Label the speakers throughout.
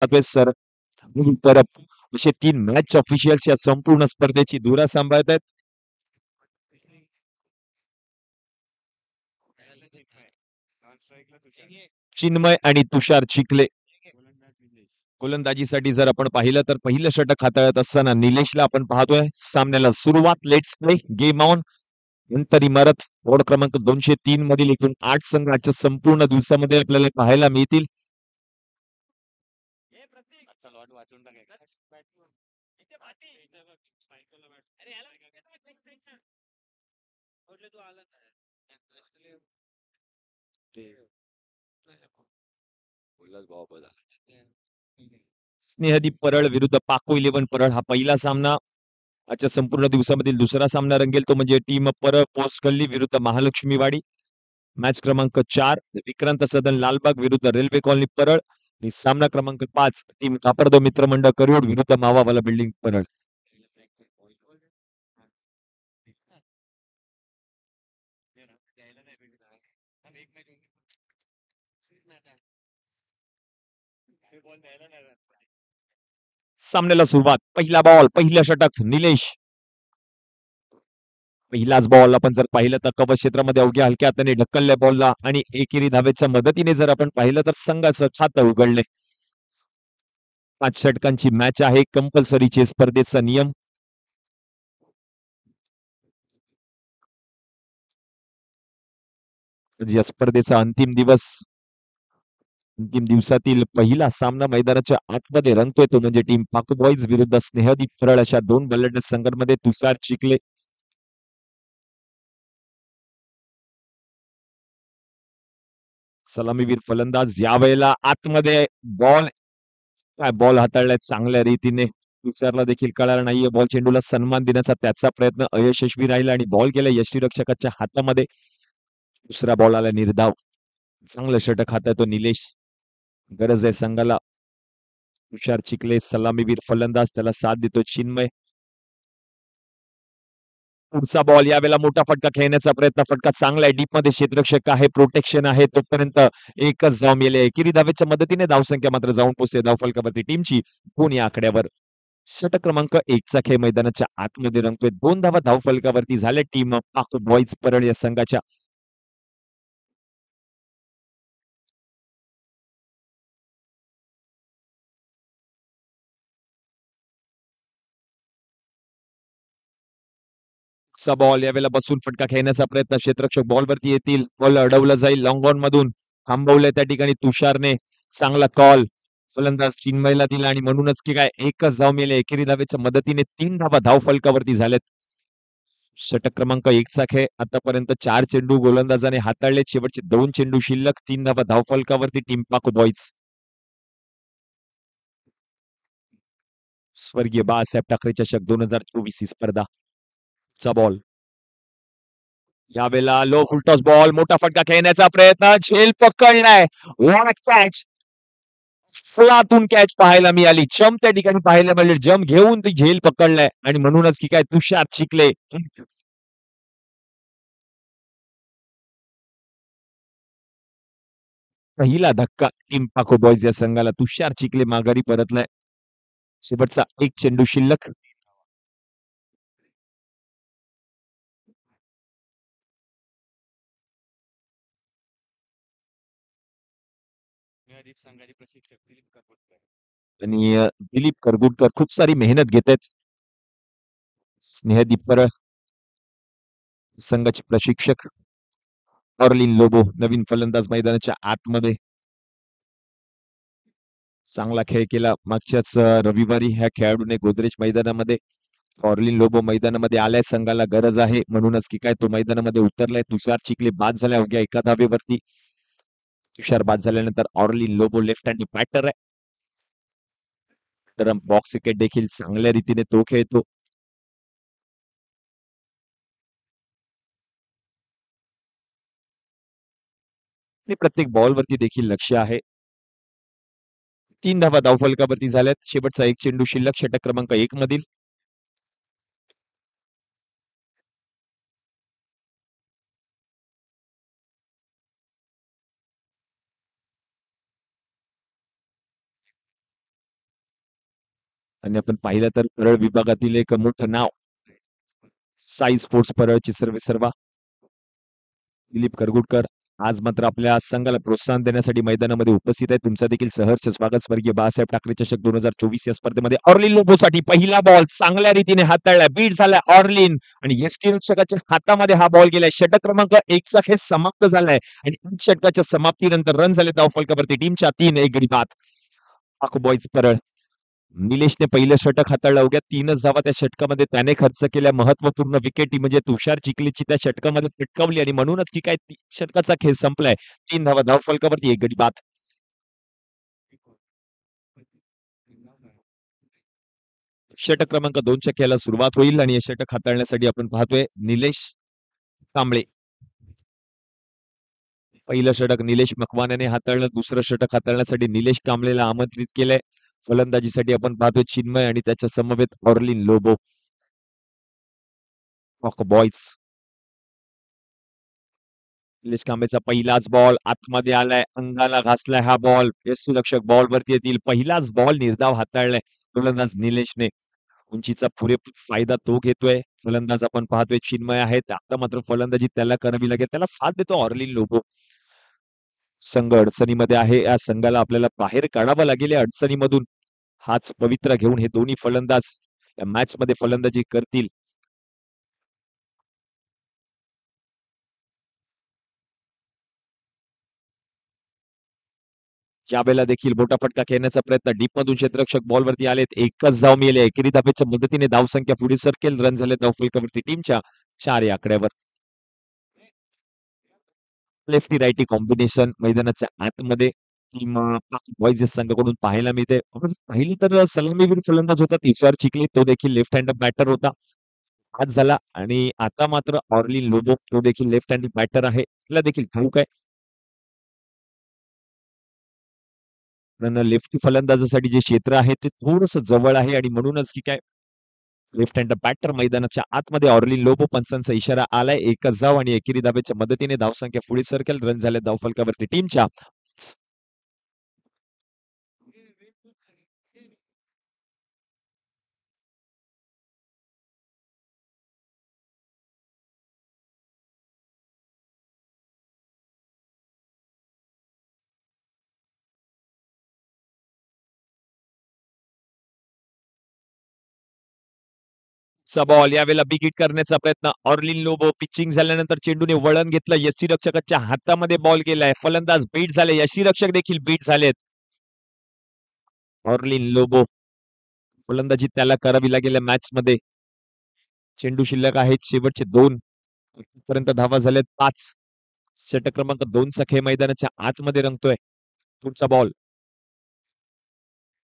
Speaker 1: Sir Parab असे 3 match officials या संपूर्ण स्पर्धेची धुरा सांभाळतायत. चिन्मय आणि तुषार चिखले. गोलंदाजीसाठी जर आपण पाहिलं तर पहिलं षटक हाताळत असताना निलेशला आपण पाहतोय. सामन्याला सुरुवात. Let's play game on. नंतर इमारत बोर्ड क्रमांक 203 मधील एकूण 8 संघ आजच्या संपूर्ण दिवसामध्ये आपल्याला पाहायला मिळतील. स्नेहदीप परळ विरुद्ध पाको इलेव्हन परळ हा पहिला सामना. आजच्या संपूर्ण दिवसामधील दुसरा सामना रंगेल तो म्हणजे टीम परळ पोस्ट गल्ली विरुद्ध महालक्ष्मी वाडी. मॅच क्रमांक 4 विक्रांत सदन लालबाग विरुद्ध रेल्वे कॉलनी परळ आणि सामना क्रमांक 5 टीम कापरदो मित्रमंडळ करियोड विरुद्ध मावावाला बिल्डिंग परळ. सामन्याला सुरुवात. पहिला बॉल पहिलं षटक निलेश. पहिलाच बॉल आपण जर पाहिलं तर कव्हर क्षेत्रामध्ये अवघ्या हलक्या हाताने ढकलल्या बॉलला आणि एकेरी धावेच्या मदतीने जर आपण पाहिलं तर संघाचं खातं उघडले. 5 षटकांची मॅच आहे. कंपल्सरीचे स्पर्धेचा नियम. या स्पर्धेचा अंतिम दिवस. अंतिम दिवसातील पहिला सामना मैदानाच्या आतमध्ये रंगतोय तो म्हणजे टीम पाकू बॉईज विरुद्ध स्नेहदीप परळ अशा दोन बल्लेड संघांमध्ये तुषार चिखले. सलामीवीर फलंदाज यावेळेला आतमध्ये. बॉल काय बॉल हाताळलाय चांगल्या रीतीने. तुषारला देखील कळाला नाहीये. बॉल चेंडूला सन्मान देण्याचा त्याचा प्रयत्न अयशस्वी राहिला आणि बॉल गेला यष्टीरक्षकाच्या हातामध्ये. दुसरा बॉल आला निर्धाव. चांगलं षटक हाताळतो निलेश. गरज आहे संघाला. तुषार चिखले सलामीवीर फलंदाज त्याला साथ देतो चिन्मय. पुढचा बॉल यावेळेला मोठा फटका खेळण्याचा प्रयत्न. फटका चांगला आहे. डीप मध्ये क्षेत्ररक्षक आहे. प्रोटेक्शन आहे. तोपर्यंत एकच धाव मिळाली. एकेरी धावेच्या मदतीने धावसंख्या मात्र जाऊन पोहोचते धावफलकावरती टीमची. कोण या आकड्यावर. षटक क्रमांक 1 चा खेळ मैदानाच्या आतमध्ये रंगतोय. 2 धावा धावफलकावरती झाल्या टीम पाक बॉईज परळ या संघाच्या. चा बॉल यावेळेला बसून फटका खेळण्याचा प्रयत्न. क्षेत्ररक्षक बॉलवरती येतील. बॉल अडवला जाईल लॉंग ऑन मधून. थांबवलंय त्या ठिकाणी तुषारने. चांगला कॉल फलंदाज चिन्मयला दिला आणि म्हणूनच की काय एकच धाव मिळाली. एकेरी धावेच्या मदतीने 3 धावा धावफलकावरती झाल्यात. षटक क्रमांक 1 चा खेळ आतापर्यंत 4 चेंडू गोलंदाजाने हाताळले. शेवटचे 2 चेंडू शिल्लक. 3 धावा धावफलकावरती टीम पाक बॉईज. स्वर्गीय बाळासाहेब ठाकरे चषक 2024 ही स्पर्धा. चा बॉल यावेळेला लो फुलटॉस बॉल. मोठा फटका खेळण्याचा प्रयत्न. झेल पकडलाय. What catch. फुलातून कॅच पाहायला मिळाली. जम त्या ठिकाणी पाहायला मिळाली. जम घेऊन ती झेल पकडलाय आणि म्हणूनच की काय तुषार चिखले. पहिला धक्का टीम पाको बॉईज या संघाला. तुषार चिखले माघारी परतलाय. शेवटचा एक चेंडू शिल्लक. आणि दिलीप करगुटकर खूप सारी मेहनत घेत आहेत. स्नेहदीप परळ संघाचे प्रशिक्षक. ऑर्लिन लोबो नवीन फलंदाज मैदानाच्या आतमध्ये. चांगला खेळ केला मागच्याच रविवारी ह्या खेळाडूने गोदरेज मैदानामध्ये. ऑर्लिन लोबो मैदानामध्ये आलाय. संघाला गरज आहे म्हणूनच की काय तो मैदानामध्ये उतरलाय. तुषार चिखले बाद झाल्या अवघ्या एका धावेवरती. तुषार बाद झाल्यानंतर Orlin Lobo left hand batter आहे. तर बॉक्स विकेट देखील चांगल्या रीतीने तो खेळतो. आणि प्रत्येक बॉलवरती देखील लक्ष आहे. 3 धावा धावफलकावरती झाल्यात. शेवटचा एक चेंडू शिल्लक षटक क्रमांक 1 मधील. आणि आपण पाहिलं तर परळ विभागातील एक मोठं नाव साई स्पोर्ट्स परळची सर्वेसर्वा दिलीप करगुटकर आज मात्र आपल्या संघाला प्रोत्साहन देण्यासाठी मैदानामध्ये उपस्थित आहे. तुमचा देखील सहर्ष स्वागत. स्वर्गीय बाळासाहेब ठाकरे चषक 2024 या स्पर्धेमध्ये ऑर्लिन लोबोसाठी पहिला बॉल चांगल्या रीतीने हाताळलाय. बीट झालाय ऑर्लिन आणि यष्टी रक्षकाच्या हातामध्ये हा बॉल गेलाय. षटक क्रमांक 1 चा खेळ समाप्त झालाय आणि षटकाच्या समाप्तीनंतर रन झाले धावफलकावरती टीमच्या 3-1 गडी बाद. पाक बॉईज परळ निलेशने पहिलं षटक हाताळलं. अवघ्या 3च धावा त्या षटकामध्ये त्याने खर्च केल्या. महत्वपूर्ण विकेटी म्हणजे तुषार चिखलीची त्या षटकामध्ये पटकावली आणि म्हणूनच की काय षटकाचा खेळ संपलाय. 3 धावा धावफलकावरती 1 गडी बाद. षटक क्रमांक 2च्या खेळाला सुरुवात होईल आणि हे षटक हाताळण्यासाठी आपण पाहतोय निलेश कांबळे. पहिलं षटक निलेश मकवानाने हाताळलं. दुसरं षटक हाताळण्यासाठी निलेश कांबळेला आमंत्रित केलंय. फलंदाजीसाठी आपण पाहतोय चिन्मय आणि त्याच्या समवेत ऑर्लिन लोबो. बॉईज निलेश कांबळेचा पहिलाच बॉल आतमध्ये आलाय. अंगाला घासलाय हा बॉल. यष्टीरक्षक बॉलवरती येतील. पहिलाच बॉल निर्धाव हाताळलाय फलंदाज निलेशने. उंचीचा पुरेपूर फायदा तो घेतोय. फलंदाज आपण पाहतोय चिन्मय आहेत. आता मात्र फलंदाजी त्याला करावी लागेल. त्याला साथ देतो ऑर्लिन लोबो. संघ अडचणीमध्ये आहे. या संघाला आपल्याला बाहेर काढावं लागेल या अडचणीमधून. हाच पवित्रा घेऊन हे दोन्ही फलंदाज या मॅच मध्ये फलंदाजी करतील. यावेळेला देखील मोठा फटका खेळण्याचा प्रयत्न डीप मधून क्षेत्ररक्षक बॉलवरती आलेत. एकच धाव मिळाली. एकेरी धाब्याच्या मदतीने धावसंख्या पुढे सरकेल. रन झाले धावफलकावरती टीमच्या 4 या आकड्यावर. लेफ्टी रायटी कॉम्बिनेशन मैदानाच्या आतमध्ये टीम बॉईज संघाकडून पाहायला मिळते. आपण पाहिली तर सलामीवीर फलंदाज होता तुषार चिखली. तो देखील लेफ्ट हँड बॅटर होता. आज झाला आणि आता मात्र ऑर्लिन लोबो तो देखील लेफ्ट हँड बॅटर आहे. त्याला देखील ठाऊक आहे. पण लेफ्टी फलंदाजासाठी जे क्षेत्र आहे ते थोडंसं जवळ आहे आणि म्हणूनच की काय लेफ्ट हँड बॅटर मैदानाच्या आतमध्ये ऑर्लिन लोबो पंचांचा इशारा आलाय. एकच धाव आणि एकेरी धाब्याच्या मदतीने धावसंख्या पुढे सरकेल. रन झाले धावफलकावरती टीमच्या. चा बॉल यावेळेला बिग हिट करण्याचा प्रयत्न ऑर्लिन लोबो. पिचिंग झाल्यानंतर चेंडूने वळण घेतलं. यष्टीरक्षकाच्या हातामध्ये बॉल गेलाय. फलंदाज बीट झाले. यष्टीरक्षक देखील बीट झालेत. ऑर्लिन लोबो फलंदाजी त्याला करावी लागेल मॅच मध्ये. चेंडू शिल्लक आहेत शेवटचे 2. पर्यंत धावा झाल्यात 5. षटक क्रमांक 2 चा खेळ मैदानाच्या आतमध्ये रंगतोय. पुढचा बॉल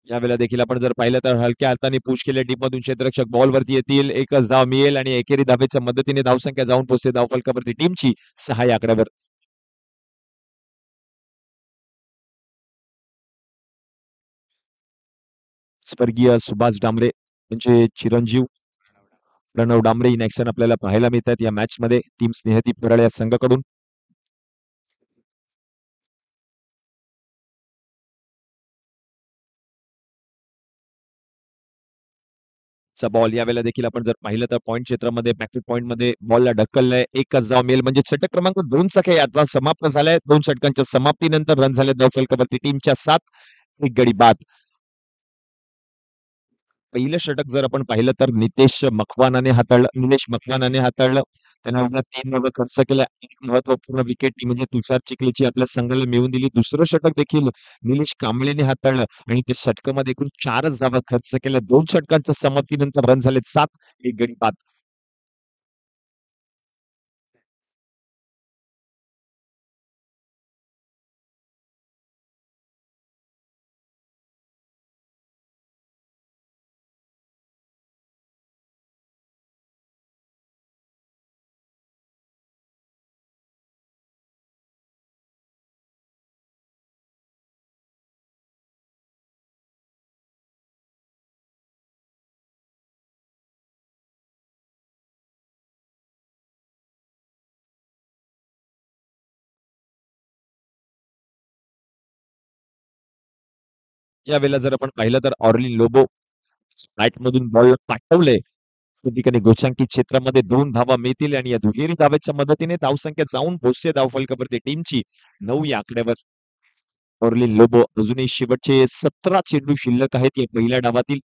Speaker 1: यावेळेला देखील आपण जर पाहिलं तर हलक्या हाताने पुश केले. डीप मधून क्षेत्ररक्षक बॉलवरती येतील. एकच धाव मिळेल आणि एकेरी धावेच्या मदतीने धावसंख्या जाऊन पोहोचते धावफलकावरती टीमची 6 या आकड्यावर. स्वर्गीय सुभाष डांबरे म्हणजे चिरंजीव प्रणव डांबरे इन ऍक्शन आपल्याला पाहायला मिळतात या मॅच मध्ये टीम स्नेहती परळ या संघाकडून. चा बॉल यावेळेला देखील आपण जर पाहिलं तर पॉईंट क्षेत्रामध्ये बॅकफुट पॉईंट मध्ये बॉलला ढकललंय. एकच धाव मिळेल म्हणजे षटक क्रमांक 2 चा खेळ आता समाप्त झालाय. 2 षटकांच्या समाप्तीनंतर रन झाले धावफलकावरती टीमच्या 7. एक गडी बाद. पहिलं षटक जर आपण पाहिलं तर निलेश मकवानाने हाताळलं. त्याने आपल्या 3 धावा खर्च केल्या. एक महत्वपूर्ण विकेट म्हणजे तुषार चिखलीची आपल्या संघाला मिळवून दिली. दुसरं षटक देखील निलेश कांबळेने हाताळलं आणि त्या षटकामध्ये एकूण 4च धावा खर्च केल्या. 2 षटकांच्या समाप्तीनंतर रन झाले 7. एक गडी बाद. यावेळेला जर आपण पाहिलं तर ऑर्लिन लोबो बॅटमधून बॉल पाठवलंय त्या ठिकाणी गोशांकित क्षेत्रामध्ये 2 धावा मिळतील आणि या दुहेरी धावेच्या मदतीने धावसंख्या जाऊन पोहोचते धावफलकावरती टीमची 9 या आकड्यावर. ऑर्लिन लोबो अजूनही शेवटचे 17 चेंडू शिल्लक आहेत या पहिल्या डावातील.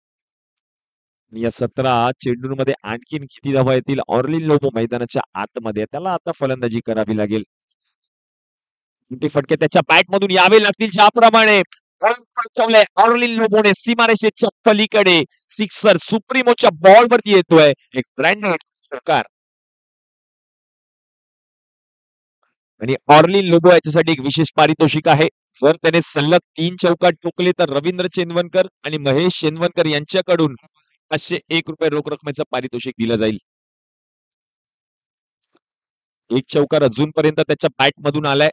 Speaker 1: या 17 चेंडूंमध्ये आणखीन किती धावा येतील? ऑर्लिन लोबो मैदानाच्या आतमध्ये आहे. त्याला आता फलंदाजी करावी लागेल. मोठे फटके त्याच्या बॅटमधून यावे लागतील ज्याप्रमाणे ऑर्लिन लोबोने सीमारेषेच्या पलीकडे सिक्सर सुप्रीमोच्या बॉलवरती येतोय. एक ब्रँडेड षटकार आणि ऑर्लिन लोबो याच्यासाठी एक विशेष पारितोषिक आहे. जर त्याने सलग 3 चौकार ठोकले तर रवींद्र चेनवनकर आणि महेश चेनवनकर यांच्याकडून 501 रुपये रोख रकमेचं पारितोषिक दिलं जाईल. एक चौकार अजूनपर्यंत त्याच्या बॅटमधून आलाय.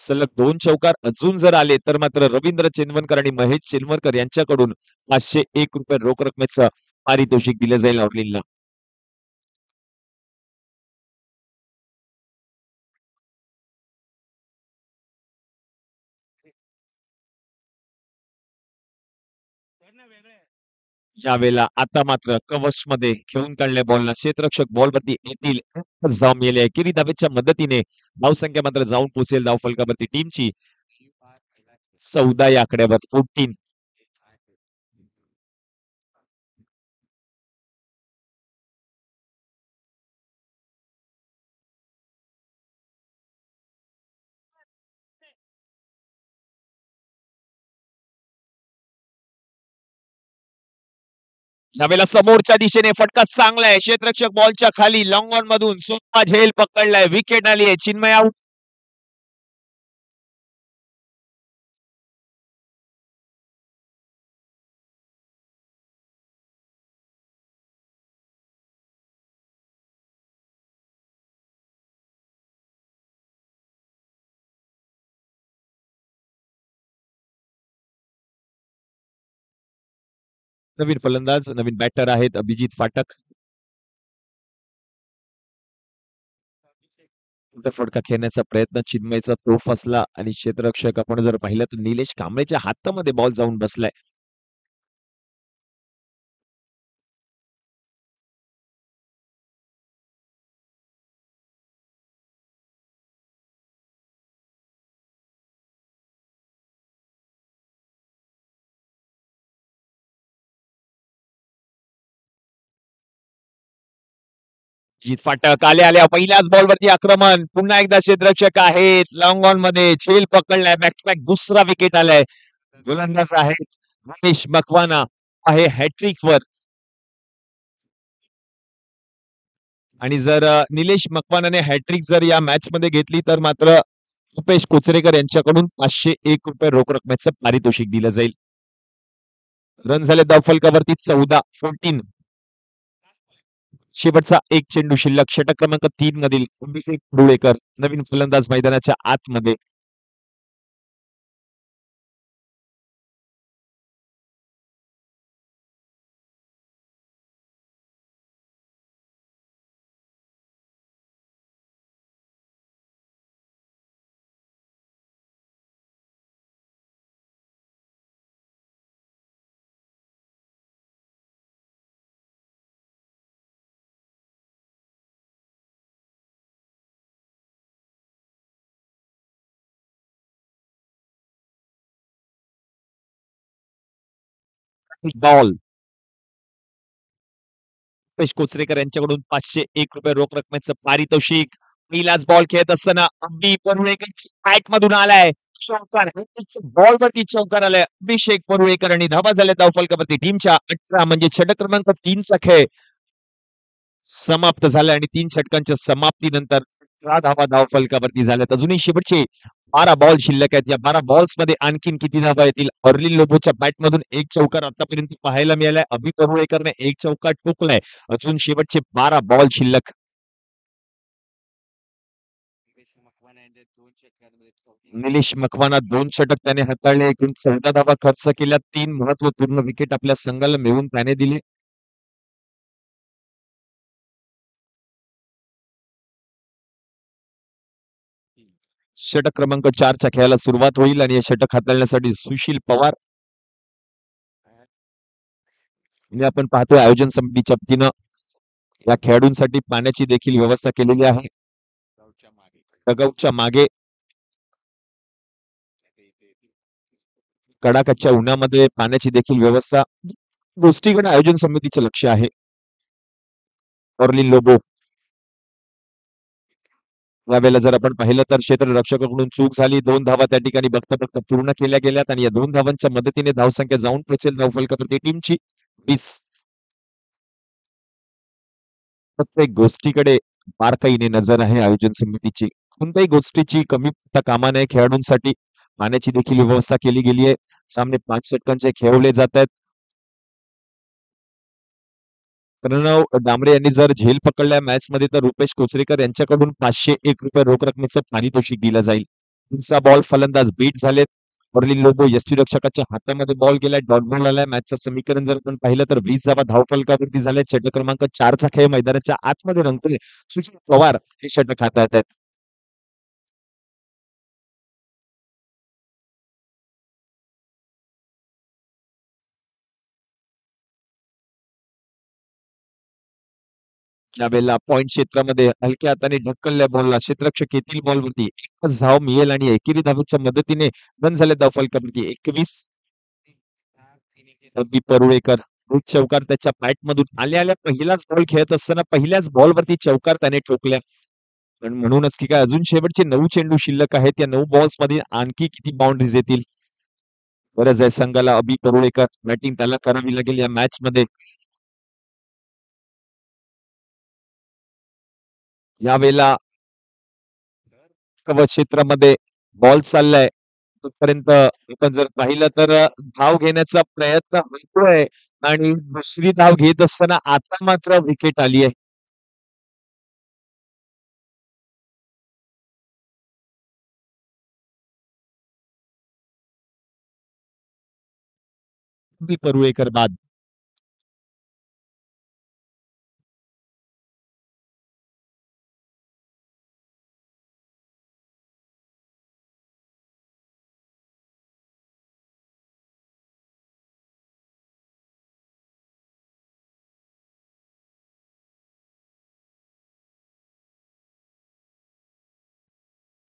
Speaker 1: सलग 2 चौकार अजून जर आले तर मात्र रवींद्र चेनवनकर आणि महेश चेनवनकर यांच्याकडून 501 रुपये रोख रकमेचं पारितोषिक दिलं जाईल ऑर्लिनला. यावेळेला आता मात्र कवच मध्ये घेऊन काढल्या बॉलला क्षेत्ररक्षक बॉलवरती येतील. धाव मिळाली आहे. किरी धावेच्या मदतीने धावसंख्या मात्र जाऊन पोहोचेल धावफलकावरती टीमची 14 या आकड्यावर 14. यावेळेला समोरच्या दिशेने फटका चांगला आहे. क्षेत्ररक्षक बॉलच्या खाली लॉंग ऑन मधून सोपा झेल पकडलाय. विकेट आली आहे. चिन्मय आउट. नवीन फलंदाज नवीन बॅटर आहेत अभिजित फाटक. फटका खेळण्याचा प्रयत्न चिन्मयचा तो फसला आणि क्षेत्ररक्षक आपण जर पाहिलं तर निलेश कांबळेच्या हातामध्ये बॉल जाऊन बसलाय. जीत फाटक आल्या पहिल्याच बॉलवरती आक्रमण. पुन्हा एकदा क्षेत्ररक्षक आहेत लॉंग ऑन मध्ये झेल पकडलाय. बॅक टू बॅक दुसरा विकेट आलाय. गोलंदाज आहेत मनीष मकवाना आहे हॅट्रिक वर आणि जर निलेश मकवानाने हॅट्रिक जर या मॅच मध्ये घेतली तर मात्र रुपेश कोचरेकर यांच्याकडून 501 रुपये रोख रकमेचं पारितोषिक दिलं जाईल. रन झाले धावफलकावरती 14. शेवटचा एक चेंडू शिल्लक. षटक क्रमांक 3 मधील अभिषेक धुळेकर नवीन फलंदाज मैदानाच्या आतमध्ये. बॉल रुपेश कोचरेकर यांच्याकडून 501 रुपये रोख रकमेचं पारितोषिक. पहिलाच बॉल खेळत असताना अगदी परुळेकर बॅट मधून आलाय चौकार. बॉलवरती चौकार आलाय अभिषेक परुळेकर आणि धावा झाल्या धावफलकावरती टीमच्या 18. म्हणजे षटक क्रमांक 3 चा खेळ समाप्त झाला आणि 3 षटकांच्या समाप्तीनंतर 18 धावा धावफलकावरती झाल्यात. अजूनही शेवटचे 12 बॉल शिल्लक आहेत. या 12 बॉल्स मध्ये आणखीन किती धावा येतील? ऑर्लिन लोबोच्या बॅटमधून एक चौकार आतापर्यंत पाहायला मिळालाय. अभि परुळेकरने एक चौकार ठोकलाय. अजून शेवटचे 12 बॉल शिल्लक. निलेश मकवाना 2 षटक त्याने हाताळले. एकूण 14 धावा खर्च केल्या. 3 महत्वपूर्ण विकेट आपल्या संघाला मिळवून त्याने दिले. षटक क्रमांक 4 च्या खेळाला सुरुवात होईल आणि हे षटक हाताळण्यासाठी सुशील पवार आणि आपण पाहतोय आयोजन समितीच्या वतीनं या खेळाडूंसाठी पाण्याची देखील व्यवस्था केलेली आहे. डगआउटच्या मागे कडाक्याच्या उन्हामध्ये पाण्याची देखील व्यवस्था गोष्टीकडे आयोजन समितीचे लक्ष आहे. ऑर्लिन लोबो यावेळेला जर आपण पाहिलं तर क्षेत्ररक्षकाकडून चूक झाली. 2 धावा त्या ठिकाणी बघता-बघता पूर्ण केल्या गेल्यात आणि या 2 धावांच्या मदतीने धावसंख्या जाऊन पोहोचेल धावफलकावरती टीमची 20. प्रत्येक गोष्टीकडे बारकाईने नजर आहे आयोजन समितीची. कोणत्याही गोष्टीची कमी पडता कामा नये खेळाडूंसाठी. पाण्याची देखील व्यवस्था केली गेली आहे. सामने 5 षटकांचे खेळवले जात आहेत. प्रणव डांबरे यांनी जर झेल पकडल्या मॅचमध्ये तर रुपेश कोचरेकर यांच्याकडून ₹501 रोख रकमेचं पारितोषिक दिलं जाईल. तुमचा बॉल फलंदाज बीट झालेत. ऑर्लिन लोबो यष्टीरक्षकाच्या हातामध्ये बॉल गेलाय. डॉट बॉल आलाय. मॅचचं समीकरण जर आपण पाहिलं तर 20 धावा धावफलकावरती झाल्या. षटक क्रमांक 4चा खेळ मैदानाच्या आतमध्ये रंगतोय. सुशील पवार हे षटक हाताळत आहेत. यावेळेला पॉइंट क्षेत्रामध्ये हलक्या हाताने ढकलल्या बॉलला क्षेत्ररक्षक येथील बॉलवरती एकच धाव मिळेल आणि एकेरी धावेच्या मदतीने रन झाले धावफलकावरती 21. रवी परुळेकर एक चौकार त्याच्या बॅटमधून आल्या पहिलाच बॉल खेळत असताना पहिल्याच बॉलवरती चौकार त्याने ठोकल्या. पण म्हणूनच की काय अजून शेवटचे 9 चेंडू शिल्लक आहेत. या 9 बॉल्स मध्ये आणखी किती बाउंड्रीज येतील? गरज आहे संघाला. अभि परुळेकर बॅटिंग त्याला करावी लागेल या मॅच मध्ये. यावेळेला कवच क्षेत्रामध्ये बॉल चाललाय. तोपर्यंत आपण जर पाहिलं तर धाव घेण्याचा प्रयत्न होतोय आणि दुसरी धाव घेत असताना आता मात्र विकेट आली आहे. अभि परुळेकर बाद.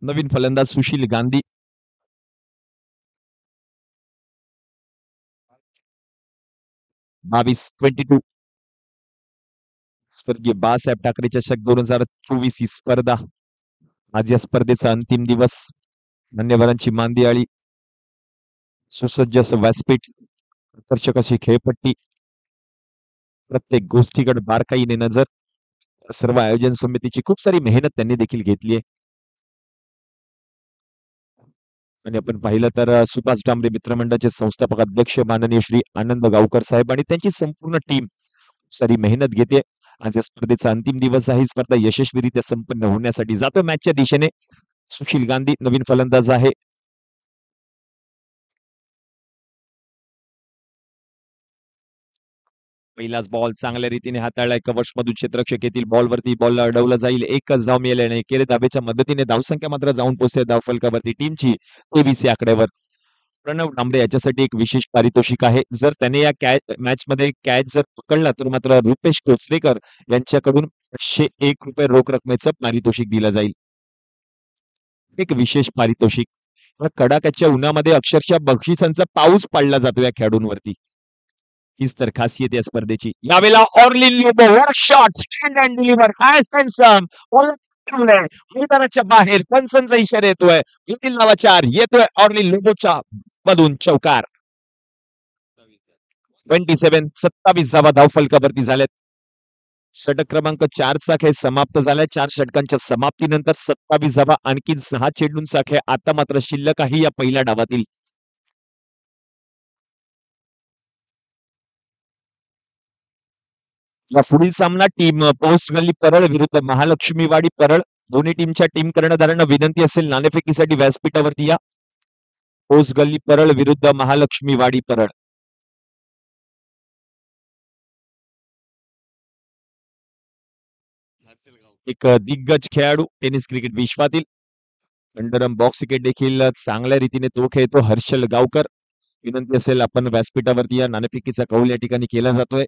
Speaker 1: नवीन फलंदाज सुशील गांधी. 22-22. स्वर्गीय बाळासाहेब ठाकरे चषक 2024 ही स्पर्धा. आज या स्पर्धेचा अंतिम दिवस. मान्यवरांची मांदियाळी. सुसज्ज असं व्यासपीठ. आकर्षक अशी खेळपट्टी. प्रत्येक गोष्टीकडे बारकाईने नजर. सर्व आयोजन समितीची खूप सारी मेहनत त्यांनी देखील घेतली आहे. आणि आपण पाहिलं तर सुभाष डांबरे मित्रमंडळाचे संस्थापक अध्यक्ष माननीय श्री आनंद गावकर साहेब आणि त्यांची संपूर्ण टीम सारी मेहनत घेते. आज या स्पर्धेचा अंतिम दिवस आहे. स्पर्धा यशस्वीरित्या संपन्न होण्यासाठी जातो मॅचच्या दिशेने. सुशील गांधी नवीन फलंदाज आहे. पहिलाच बॉल चांगल्या रीतीने हाताळलाय. कव्हर्स मधून क्षेत्ररक्षक येथील बॉलवरती बॉल अडवला जाईल. एकच धाव मिळाली नाही. केले धाबेच्या मदतीने धावसंख्या मात्र जाऊन पोहोचते धावफलकावरती टीमची 23 या आकड्यावर. प्रणव डांबरे याच्यासाठी एक विशेष पारितोषिक आहे. जर त्याने या मॅच मध्ये कॅच जर पकडला तर मात्र रुपेश कोचरेकर यांच्याकडून ₹501 रोख रकमेचं पारितोषिक दिलं जाईल. एक विशेष पारितोषिक. कडाक्याच्या उन्हामध्ये अक्षरशः बक्षिसांचा पाऊस पडला जातो या खेळाडूंवरती. हीच तर खासियत या स्पर्धेची. यावेळेला ऑर्लिन लोबो वर shot stand and deliver high pension मैदानाच्या बाहेर पेन्सनचा इशारा येतोय. येथील नावा 4 येतोय ऑर्लिन लोबोच्या मधून चौकार. 27 धावा धावफलकावरती झाल्यात. षटक क्रमांक 4चा खेळ समाप्त झालाय. 4 षटकांच्या समाप्तीनंतर 27 धावा आणखी 6 चेंडूंचा खेळ आता मात्र शिल्लक आहे या पहिल्या डावातील. या पुढील सामना टीम पोस्ट गल्ली परळ विरुद्ध महालक्ष्मीवाडी परळ. दोन्ही टीमच्या टीम कर्णधारांना विनंती असेल नाणेफेकीसाठी व्यासपीठावरती या. पोस्ट गल्ली परळ विरुद्ध महालक्ष्मीवाडी परळ. एक दिग्गज खेळाडू टेनिस क्रिकेट विश्वातील अंडरम बॉक्स क्रिकेट देखील चांगल्या रीतीने तो खेळतो हर्षल गावकर. विनंती असेल आपण व्यासपीठावरती या. नाणेफेकीचा कौल या ठिकाणी केला जातोय.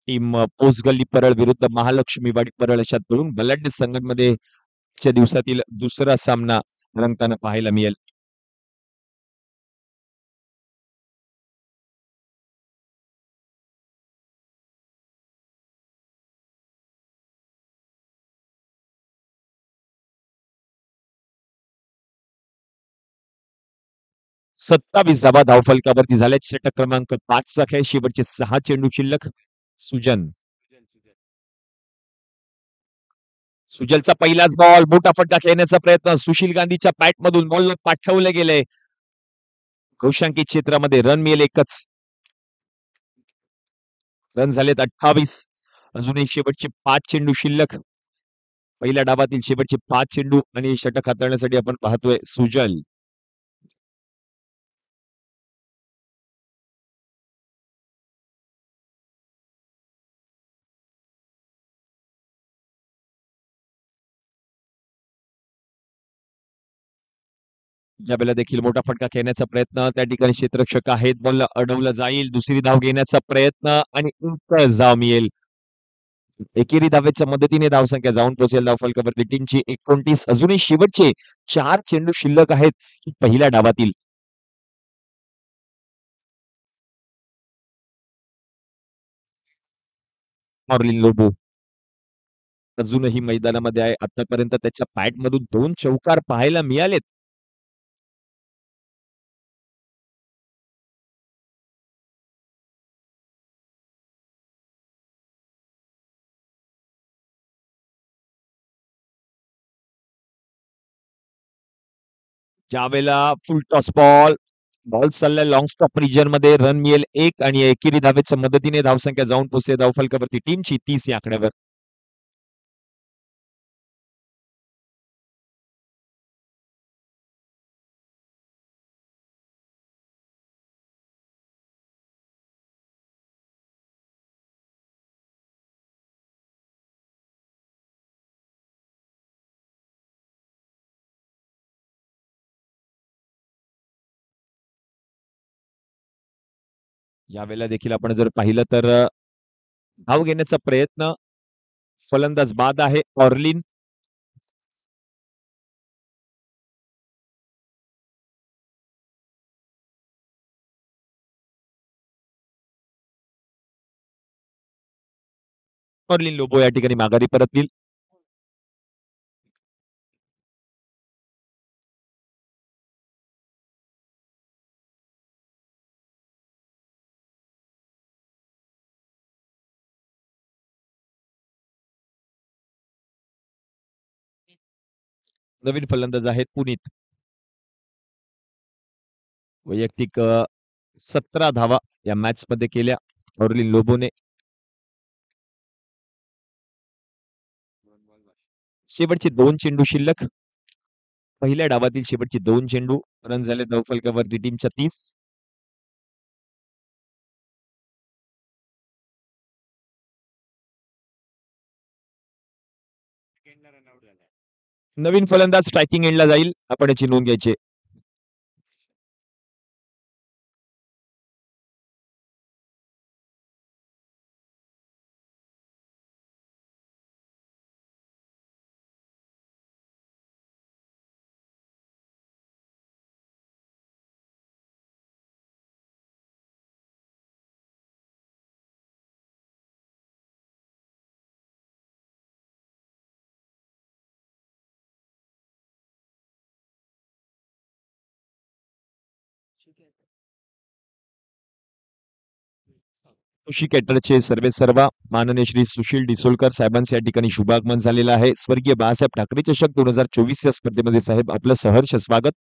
Speaker 1: टीम पोस्ट गल्ली परळ विरुद्ध महालक्ष्मी वाडी परळ अशा दोन बलाढ्य संघांमध्ये च्या दिवसातील दुसरा सामना रंगताना पाहायला मिळेल. 27 धावा धावफलकावरती झाल्या. षटक क्रमांक 5 चा खेळ. शेवटचे 6 चेंडू शिल्लक. सुजन. सुजलचा पहिलाच बॉल. मोठा फटका खेळण्याचा प्रयत्न. सुशील गांधीच्या पॅटमधून बॉल पाठवले गेले. घोषांकित क्षेत्रामध्ये रन मिळेल एकच. रन झालेत 28. अजूनही शेवटचे 5 चेंडू शिल्लक. पहिल्या डावातील शेवटचे 5 चेंडू आणि षटक हाताळण्यासाठी आपण पाहतोय सुजल. ज्यावेळेला देखील मोठा फटका खेळण्याचा प्रयत्न. त्या ठिकाणी क्षेत्ररक्षक आहेत. बॉल अडवला जाईल. दुसरी धाव घेण्याचा प्रयत्न आणि एकच धाव मिळेल. एकेरी धावेच्या मदतीने धावसंख्या जाऊन पोहोचेल धावफलकावरती टीमची 29. अजूनही शेवटचे 4 चेंडू शिल्लक आहेत पहिल्या डावातील. ऑर्लिन लोबो अजूनही मैदानामध्ये आहे. आतापर्यंत त्याच्या पॅटमधून 2 चौकार पाहायला मिळालेत. ज्यावेळेला फुल टॉस बॉल. बॉल चाललाय लॉंग स्टॉप रिजन मध्ये. रन मिळेल 1 आणि एकेरी धावेच्या मदतीने धावसंख्या जाऊन पोहोचते धावफलकावरती टीमची 30 या आकड्यावर. यावेळेला देखील आपण जर पाहिलं तर धाव घेण्याचा प्रयत्न. फलंदाज बाद आहे ऑर्लिन. ऑर्लिन लोबो या ठिकाणी माघारी परततील. नवीन फलंदाज आहेत पुनीत. वैयक्तिक 17 धावा या मॅच मध्ये केल्या ऑर्लिन लोबोने. शेवटचे 2 चेंडू शिल्लक. पहिल्या डावातील शेवटचे 2 चेंडू. रन झाले धावफलकावरती टीमच्या 30. नवीन फलंदाज स्ट्रायकिंग एंडला जाईल. आपण याची नोंद घ्यायची. कृषी कॅटरचे सर्वे सर्वा माननीय श्री सुशील डिसोलकर साहेबांचे या ठिकाणी शुभागमन झालेलं आहे. स्वर्गीय बाळासाहेब ठाकरे चषक 2024 या स्पर्धेमध्ये साहेब आपलं सहर्ष स्वागत.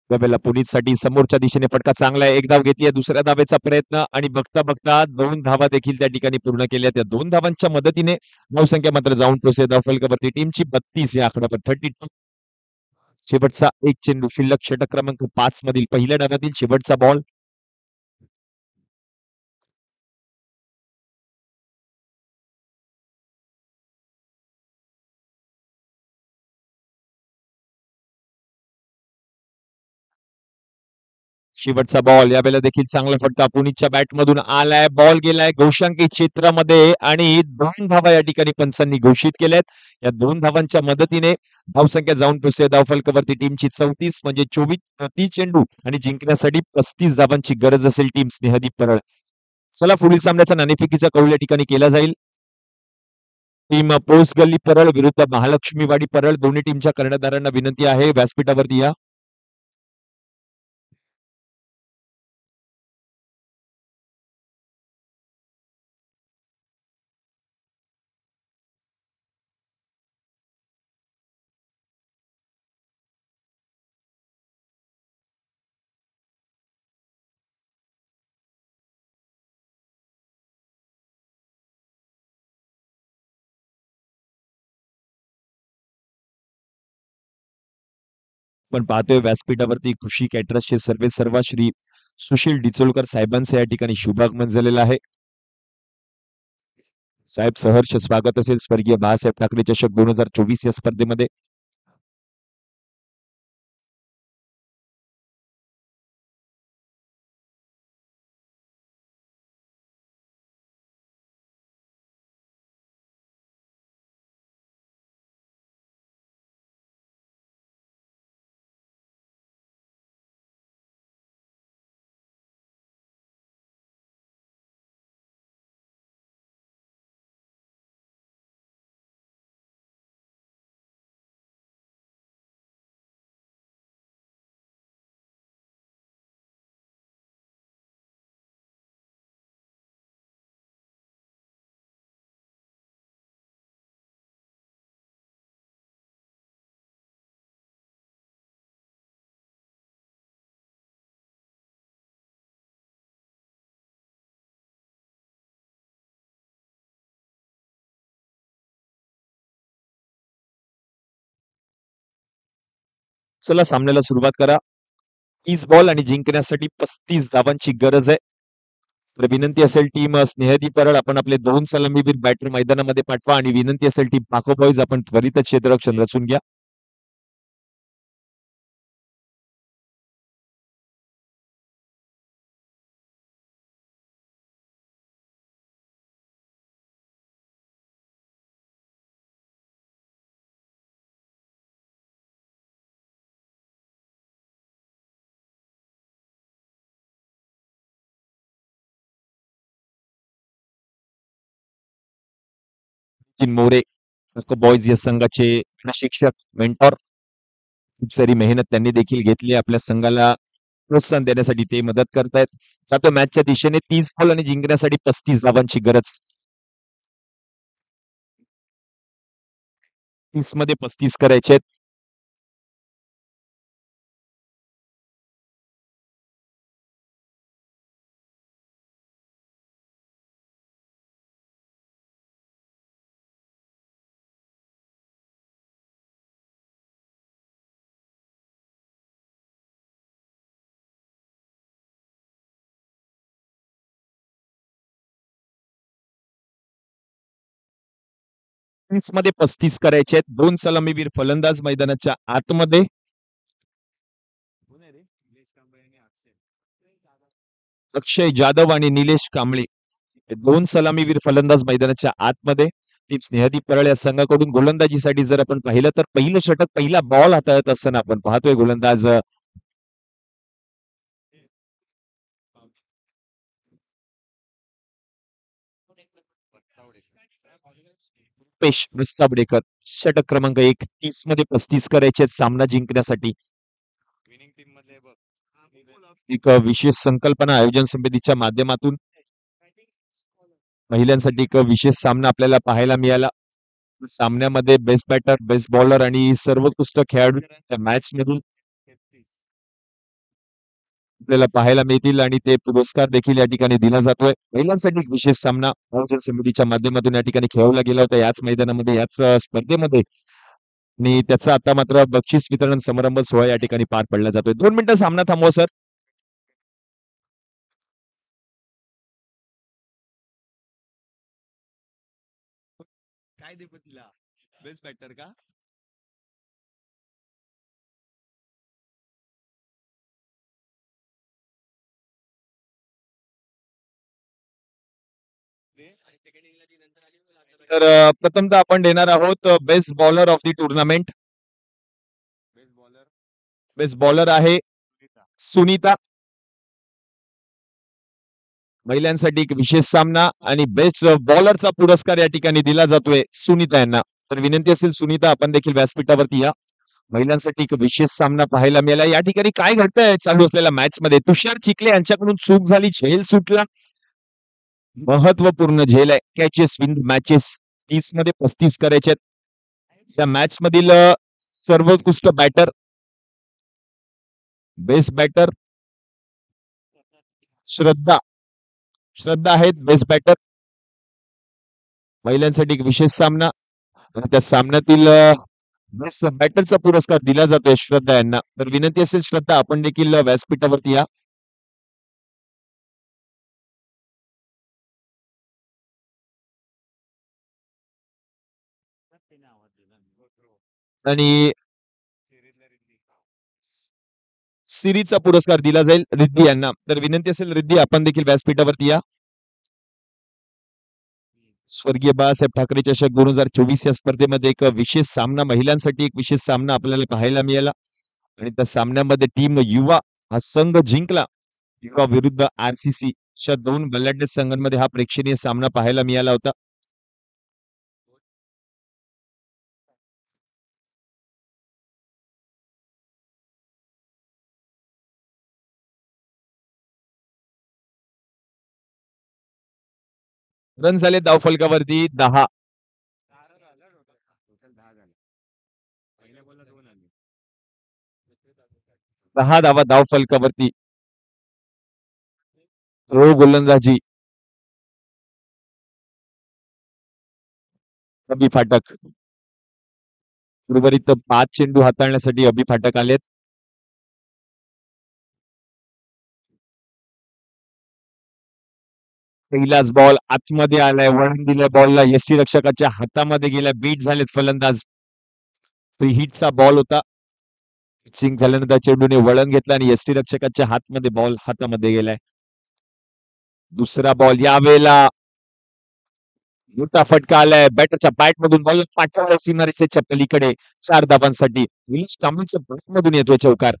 Speaker 1: त्यावेळेला पुनीतसाठी समोरच्या दिशेने फटका चांगला आहे. एक धाव घेतली. दुसऱ्या धावेचा प्रयत्न आणि बघता बघता 2 धावा देखील त्या ठिकाणी पूर्ण केल्या. त्या 2 धावांच्या मदतीने धावसंख्या मात्र जाऊन पोहोचते धावफलकावरती टीमची 32 या आकड्यावर 32. शेवटचा एक चेंडू शिल्लक. षटक क्रमांक 5 मधील पहिल्या डावातील शेवटचा बॉल. शेवटचा बॉल यावेळेला देखील चांगला फटका पुनीतच्या बॅटमधून आलाय. बॉल गेलाय गोशांकी क्षेत्रामध्ये आणि 2 धावा या ठिकाणी पंचांनी घोषित केल्यात. या 2 धावांच्या मदतीने धावसंख्या जाऊन पोहोचते धावफलकावरती टीमची 34 म्हणजे 24 प्रति चेंडू आणि जिंकण्यासाठी 35 धावांची गरज असेल टीम स्नेहदीप परळ. चला पुढील सामन्याचा नाणेफेकीचा कौल या ठिकाणी केला जाईल. टीम पोस्ट गल्ली परळ विरुद्ध महालक्ष्मीवाडी परळ दोन्ही टीमच्या कर्णधारांना विनंती आहे व्यासपीठावरती या. पण पाहतोय व्यासपीठावरती कृषी कॅटरर्सचे सर्वे सर्वा श्री सुशील डिचोलकर साहेबांचं या ठिकाणी शुभागमन झालेलं आहे. साहेब सहर्ष स्वागत असेल स्वर्गीय बाळासाहेब ठाकरे चषक 2024 या स्पर्धेमध्ये. चला सामन्याला सुरुवात करा. 30 बॉल आणि जिंकण्यासाठी 35 धावांची गरज आहे. तर विनंती असेल टीम स्नेहदी परळ आपण आपले 2 सलामीवीर बॅटर मैदानामध्ये पाठवा आणि विनंती असेल टीम पाको बॉईज आपण त्वरित क्षेत्ररक्षण रचून घ्या. नितीन मोरे पाको बॉईज या संघाचे प्रशिक्षक मेंटॉर. खूप सारी मेहनत त्यांनी देखील घेतली आपल्या संघाला प्रोत्साहन देण्यासाठी ते मदत करतायत. जातो मॅचच्या दिशेने 30 बॉल आणि जिंकण्यासाठी 35 धावांची गरज. 30 मध्ये 35 करायचे आहेत. तीस मध्ये 35 करायचे आहेत. 2 सलामीवीर फलंदाज मैदानाच्या आतमध्ये. अक्षय जाधव आणि निलेश कांबळे हे 2 सलामीवीर फलंदाज मैदानाच्या आतमध्ये. टीम स्नेहदी परळ या संघाकडून गोलंदाजीसाठी जर आपण पाहिलं तर पहिलं षटक पहिला बॉल हाताळत असताना आपण पाहतोय गोलंदाज रुपेश विस्ताबडेकर. षटक क्रमांक 1 30 मध्ये 35 करायचे आहेत सामना जिंकण्यासाठी. एक विशेष संकल्पना आयोजन समितीच्या माध्यमातून महिलांसाठी एक विशेष सामना आपल्याला पाहायला मिळाला. सामन्यामध्ये बेस्ट बॅटर बेस्ट बॉलर आणि सर्वोत्कृष्ट खेळाडू त्या मॅच मधून आपल्याला पाहायला मिळतील आणि ते पुरस्कार देखील या ठिकाणी दिला जातोय. महिलांसाठी एक विशेष सामना आयोजन समितीच्या माध्यमातून या ठिकाणी खेळवला गेला होता याच मैदानामध्ये याच स्पर्धेमध्ये आणि त्याचा आता मात्र बक्षीस वितरण समारंभ सोहळा या ठिकाणी पार पडला जातोय. 2 मिनिटं सामना थांबवा सर. काय दे तिला बेस्ट बॅटर का तर प्रथमतः आपण देणार आहोत best bowler of the tournament. Best bowler आहे सुनीता. महिलांसाठी एक विशेष सामना आणि बेस्ट बॉलरचा पुरस्कार या ठिकाणी दिला जातोय सुनीता यांना. तर विनंती असेल सुनीता आपण देखील व्यासपीठावरती या. महिलांसाठी एक विशेष सामना पाहायला मिळाला. या ठिकाणी काय घडतंय चालू असलेल्या मॅच मध्ये? तुषार चिखले यांच्याकडून चूक झाली, झेल सुटला. महत्वपूर्ण झेल आहे. कॅचेस विन मॅचेस 30 मध्ये 35 करायचे आहेत. या मॅच मधील सर्वोत्कृष्ट बॅटर, बेस्ट बॅटर श्रद्धा. श्रद्धा आहेत बेस्ट बॅटर. महिलांसाठी एक विशेष सामना आणि त्या सामन्यातील बेस्ट बॅटरचा पुरस्कार दिला जातोय श्रद्धा यांना. तर विनंती असेल श्रद्धा आपण देखील व्यासपीठावरती या. आणि सिरीजचा पुरस्कार दिला जाईल रिद्धी यांना. तर विनंती असेल रिद्धी आपण देखील व्यासपीठावरती या. स्वर्गीय बाळासाहेब ठाकरे चषक 2024 या स्पर्धेमध्ये एक विशेष सामना, महिलांसाठी एक विशेष सामना आपल्याला पाहायला मिळाला आणि त्या सामन्यामध्ये टीम युवा हा संघ जिंकला. युवा विरुद्ध आरसीसी अशा दोन बलाढ्य संघांमध्ये हा प्रेक्षणीय सामना पाहायला मिळाला होता. रन झाले धावफलकावरती 10. 10 धावा धावफलकावरती. गोलंदाजी अभि फाटक. उर्वरित 5 चेंडू हाताळण्यासाठी अभि फाटक आलेत. पहिलाच बॉल आतमध्ये आलाय, वळण दिलंय बॉलला, यष्टी रक्षकाच्या हातामध्ये गेलाय, बीट झालेत फलंदाज. फ्री हिटचा बॉल होता. पिचिंग झाल्यानंतर चेंडूने वळण घेतलं आणि यष्टी रक्षकाच्या हातमध्ये बॉल हातामध्ये गेलाय. दुसरा बॉल यावेळेला मोठा फटका आलाय. बॅटरच्या बॅट मधून बॉल पाठवला सीमारेषेच्या पलीकडे 4 धावांसाठी. निलेश कांबळेच्या बॅट मधून येतोय चौकार.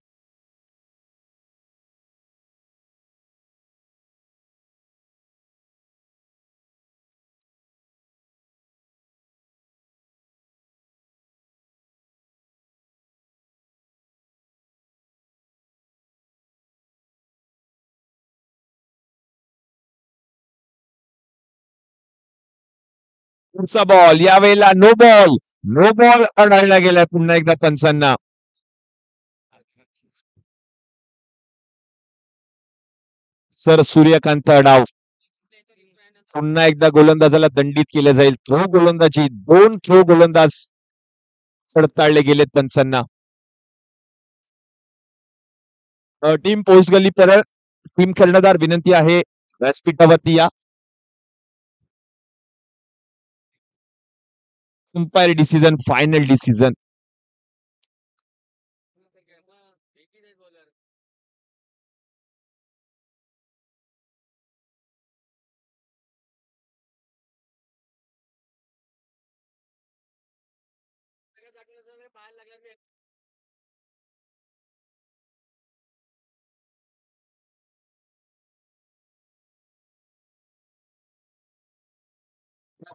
Speaker 1: पुढचा बॉल यावेळेला नो बॉल. नो बॉल आढळला गेलाय पुन्हा एकदा पंचांना. सर सूर्यकांत डाव. पुन्हा एकदा गोलंदाजाला दंडित केले जाईल. थ्रो गोलंदाजी, 2 थ्रो गोलंदाज पडताळले गेलेत पंचांना. टीम पोस्ट गली परत. टीम कर्णधार विनंती आहे व्यासपीठावरती या. Umpire decision, final decision.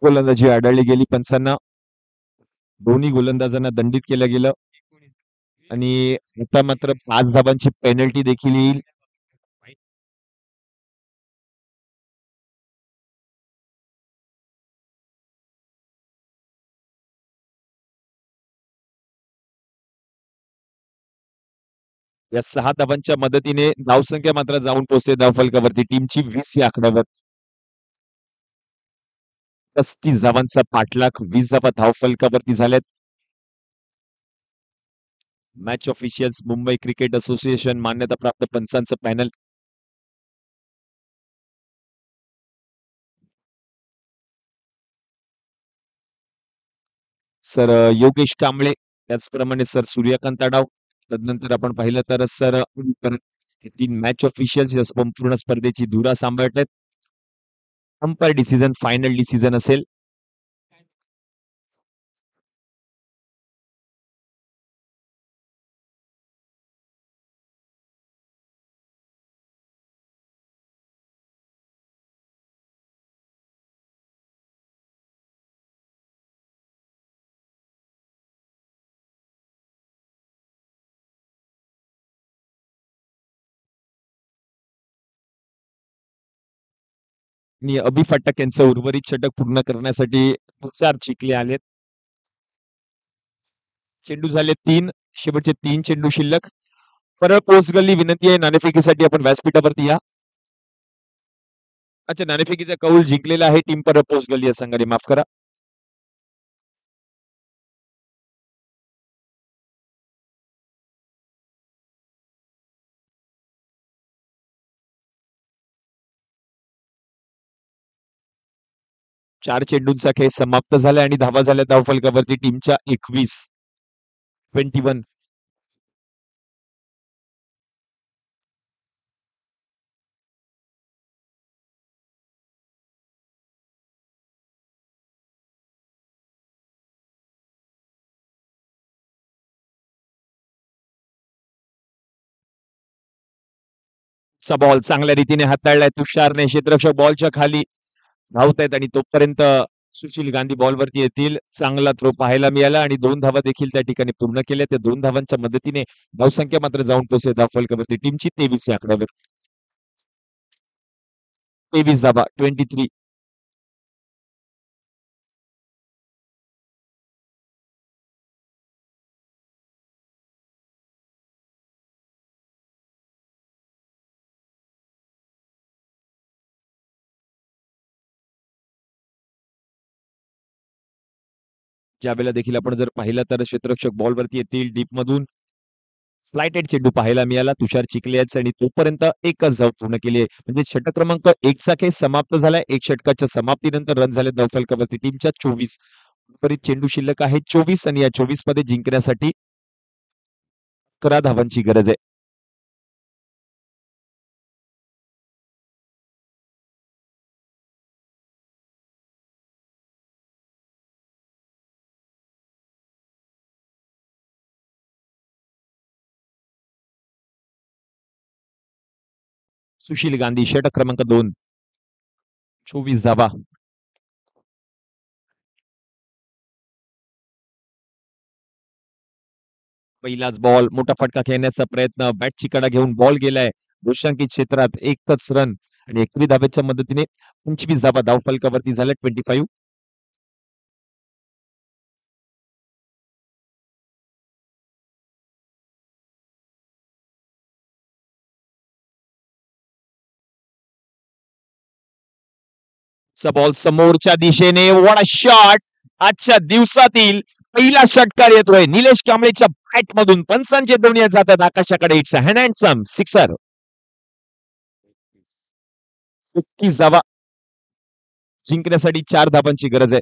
Speaker 1: गोलंदाजी आढळली गेली पंचांना. दोन्ही गोलंदाजांना दंडित केलं गेलं आणि आता मात्र 5 धावांची पेनल्टी देखील येईल. या 6 धावांच्या मदतीने धावसंख्या मात्र जाऊन पोहोचते धावफलकावरती टीमची 20 या आकड्यावर. 35 धावांचा पाठलाग, 20 धावा धावफलकावरती झाल्यात. Match officials Mumbai cricket association मान्यताप्राप्त पंचांचं पॅनल. सर योगेश कांबळे, त्याचप्रमाणे सर सूर्यकांत डाव. तदनंतर आपण पाहिलं तर सर 3 मॅच ऑफिशियल्स या संपूर्ण स्पर्धेची धुरा सांभाळत आहेत. अंपायर डिसिजन फायनल डिसिजन असेल. आणि अबी फाटक यांचं उर्वरित षटक पूर्ण करण्यासाठी तुषार चिखले आलेत. चेंडू झाले 3. शेवटचे 3 चेंडू शिल्लक. परळ पोस्ट गल्ली विनंती आहे नाणेफेकीसाठी आपण व्यासपीठावरती या. अच्छा, नाणेफेकीचा कौल जिंकलेला आहे टीम परळ पोस्ट गल्ली या संघाने, माफ करा. चार चेंडूंचा खेळ समाप्त झाला आणि धावा झाल्या धावफलकावरती टीमच्या 21. 21. चा बॉल चांगल्या रीतीने हाताळलाय तुषारने. क्षेत्ररक्षक बॉलच्या खाली धावत आहेत आणि तोपर्यंत सुशील गांधी बॉलवरती येतील. चांगला थ्रो पाहायला मिळाला आणि 2 धावा देखील त्या ठिकाणी पूर्ण केल्या. त्या 2 धावांच्या मदतीने धावसंख्या मात्र जाऊन पोहोचली धावफलकावरती टीमची 23 या आकड्यावर. 23 धावा, 23. ज्यावेळेला देखील आपण जर पाहिलं तर क्षेत्ररक्षक बॉलवरती येतील डीप मधून. फ्लायटेड चेंडू पाहायला मिळाला तुषार चिखले यांचा आणि तोपर्यंत एकच धाव पूर्ण केली आहे. म्हणजे षटक क्रमांक 1 चा खेळ समाप्त झालाय. एक षटकाच्या समाप्तीनंतर रन झाले धावफलकावरती टीमच्या 24. उर्वरित चेंडू शिल्लक आहे 24 आणि या 24 मध्ये जिंकण्यासाठी 11 धावांची गरज आहे. सुशील गांधी षटक क्रमांक 2. 24 धावा. पहिलाच बॉल, मोठा फटका खेळण्याचा प्रयत्न, बॅटची कडा घेऊन बॉल गेलाय दोषांकित क्षेत्रात. एकच रन आणि 21 धावेच्या मदतीने 25 धावा धावफलकावरती झाल्या 25. चा बॉल समोरच्या दिशेने. What a shot. आजच्या दिवसातील पहिला षटकार येतोय निलेश कांबळेच्या बॅट मधून. पंचांचे दोन्ही जातात आकाशाकडे. It's a handsome sixer. 21 धावा. जिंकण्यासाठी 4 धावांची गरज आहे.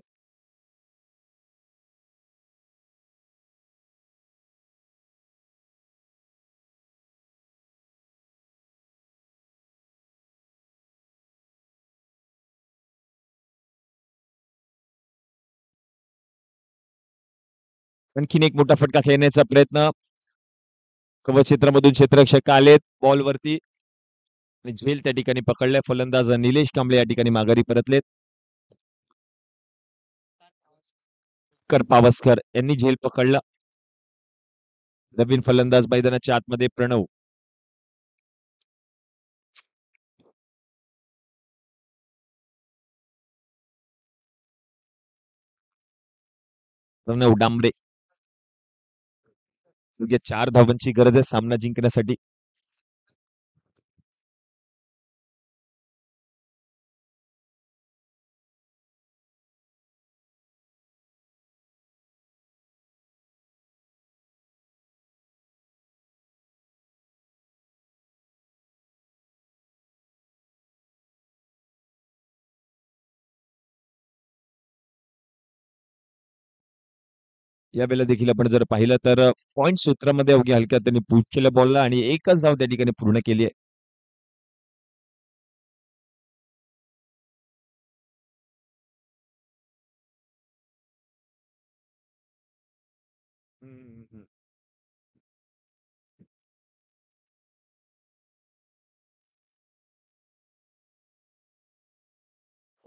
Speaker 1: आणखीन एक मोठा फटका खेळण्याचा प्रयत्न. कवच क्षेत्रामधून क्षेत्ररक्षक आलेत बॉलवरती आणि झेल त्या ठिकाणी पकडलाय. फलंदाज निलेश कांबळे या ठिकाणी माघारी परतलेत. पावसकर यांनी झेल पकडला. नवीन फलंदाज मैदानाच्या आतमध्ये प्रणव. प्रणव डांबरे. 4 धावांची गरज आहे सामना जिंकण्यासाठी. यावेळेला देखील आपण जर पाहिलं तर पॉइंट क्षेत्रामध्ये अवघ्या हलक्यात त्यांनी पुश केलं बॉलला आणि एकच धाव त्या ठिकाणी पूर्ण केली आहे. हं, हं, हं.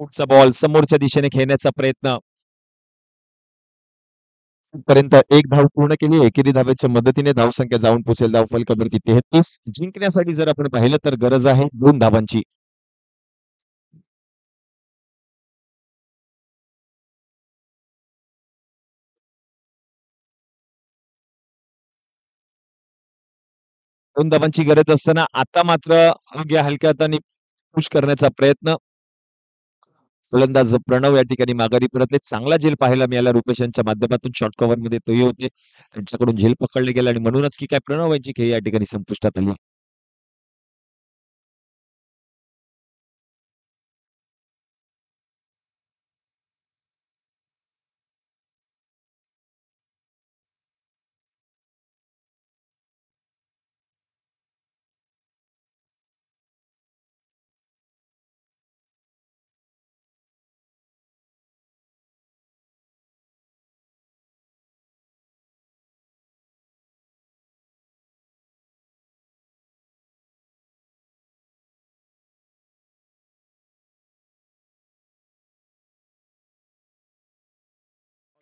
Speaker 1: पुढचा बॉल समोरच्या दिशेने खेळण्याचा प्रयत्न. पर्यंत एक धाव पूर्ण केली. एकेरी धावेच्या मदतीने धावसंख्या जाऊन पोहोचेल धावफलकावरती 33. जिंकण्यासाठी जर आपण पाहिलं तर गरज आहे 2 धावांची. दोन धावांची गरज असताना आता मात्र अवघ्या हलक्या हाताने पुश करण्याचा प्रयत्न. फलंदाज प्रणव या ठिकाणी माघारी परतले. चांगला झेल पाहायला मिळाला रुपेश यांच्या माध्यमातून शॉर्ट कव्हरमध्ये तोही होते. त्यांच्याकडून झेल पकडले गेले आणि म्हणूनच की काय प्रणव यांची खेळी या ठिकाणी संपुष्टात आली.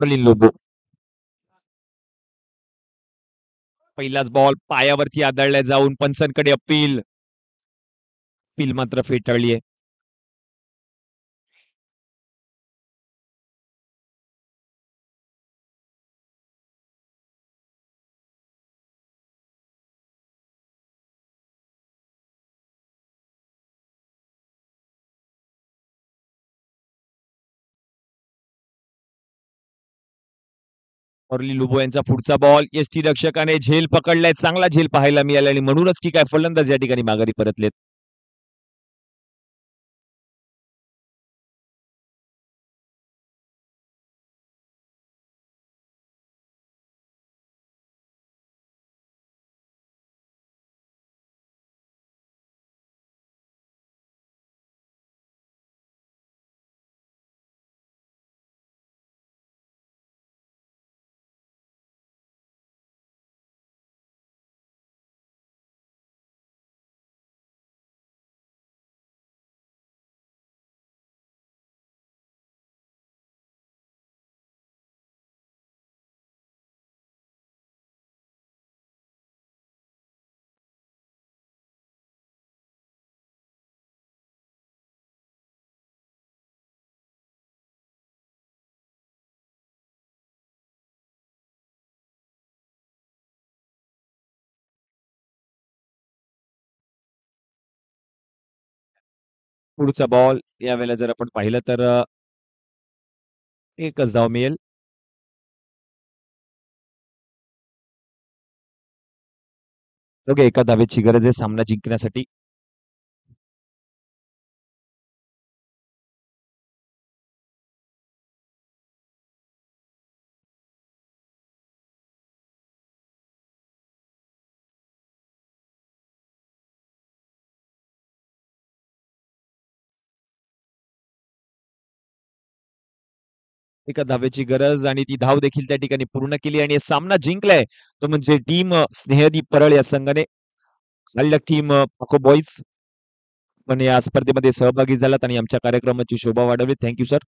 Speaker 1: पर्लिन लोबो. पहिलाच बॉल पायावरती आदळल्या जाऊन पंचांकडे अपील. अपील मात्र फेटाळली आहे. मुरली लुबो यांचा पुढचा बॉल यष्टीरक्षकाने झेल पकडलाय. चांगला झेल पाहायला मिळाला आणि म्हणूनच की काय फलंदाज या ठिकाणी माघारी परतलेत. पुढचा बॉल यावेळेला जर आपण पाहिलं तर एकच धाव मिळेल. दोघे एका धावेची गरज आहे सामना जिंकण्यासाठी. एका धावेची गरज आणि ती धाव देखील त्या ठिकाणी पूर्ण केली आणि सामना जिंकलाय. तो म्हणजे टीम स्नेहदी परळ या संघाने. हल्लक टीम पाको बॉईज पण या स्पर्धेमध्ये सहभागी झालात आणि आमच्या कार्यक्रमाची शोभा वाढवली. Thank you sir.